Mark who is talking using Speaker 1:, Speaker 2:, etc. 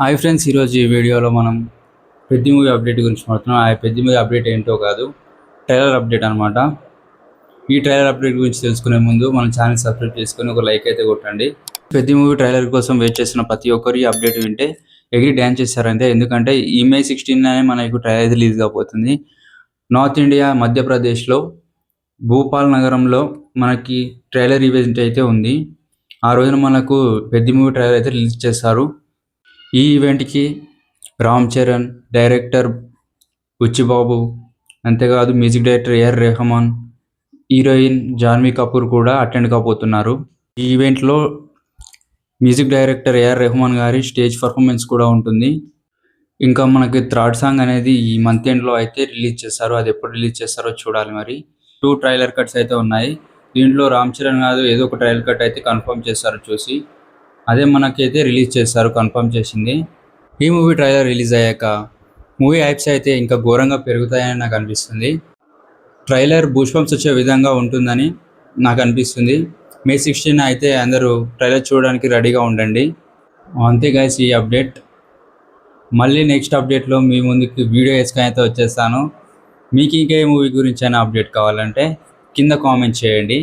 Speaker 1: Hi friends, ఈరోజు ఈ వీడియోలో మనం పెద్ద మూవీ అప్డేట్ గురించి మాట్లాడుతున్నాం. ఆ పెద్ద మూవీ అప్డేట్ ఏంటో కాదు, ట్రైలర్ అప్డేట్ అనమాట. ఈ ట్రైలర్ అప్డేట్ గురించి తెలుసుకునే ముందు మన ఛానల్ సబ్స్క్రైబ్ చేసుకొని ఒక లైక్ అయితే కొట్టండి. పెద్ద మూవీ ట్రైలర్ కోసం వెయిట్ చేస్తున్న ప్రతి ఒక్కరు ఈ అప్డేట్ వింటే ఎగిరి డ్యాన్స్ చేస్తారంటే, ఎందుకంటే ఈ మే 16 మనకు ట్రైలర్ రిలీజ్ కాబోతుంది. నార్త్ ఇండియా మధ్యప్రదేశ్లో భూపాల్ నగరంలో మనకి ట్రైలర్ ఈవెంట్ అయితే ఉంది. ఆ రోజున మనకు పెద్ద మూవీ ట్రైలర్ అయితే రిలీజ్ చేస్తారు. ఈ ఈవెంట్కి రామ్ చరణ్, డైరెక్టర్ బుచ్చిబాబు, అంతేకాదు music director AR Rahman, heroine Janhvi Kapoor కూడా అటెండ్ కాబోతున్నారు. ఈ ఈవెంట్లో మ్యూజిక్ డైరెక్టర్ ఏఆర్ రెహమాన్ గారి స్టేజ్ పర్ఫార్మెన్స్ కూడా ఉంటుంది. ఇంకా మనకి థర్డ్ సాంగ్ అనేది ఈ మంత్ ఎండ్లో అయితే రిలీజ్ చేస్తారు. అది ఎప్పుడు రిలీజ్ చేస్తారో చూడాలి. మరి 2 ట్రైలర్ కట్స్ అయితే ఉన్నాయి. దీంట్లో రామ్ చరణ్ కాదు ఏదో ఒక ట్రైలర్ కట్ అయితే కన్ఫర్మ్ చేస్తారు చూసి, అదే మనకైతే రిలీజ్ చేస్తారు కన్ఫర్మ్ చేసింది. ఈ మూవీ ట్రైలర్ రిలీజ్ అయ్యాక మూవీ హైప్స్ అయితే ఇంకా ఘోరంగా పెరుగుతాయని నాకు అనిపిస్తుంది. ట్రైలర్ బూస్బంప్స్ వచ్చే విధంగా ఉంటుందని నాకు అనిపిస్తుంది. మే 16 అయితే అందరూ ట్రైలర్ చూడడానికి రెడీగా ఉండండి. అంతే గైస్, ఈ అప్డేట్. మళ్ళీ నెక్స్ట్ అప్డేట్లో మీ ముందుకు వీడియో వేసుకొని అయితే వచ్చేస్తాను. మీకు ఇంకే మూవీ గురించి అయినా అప్డేట్ కావాలంటే కింద కామెంట్ చేయండి.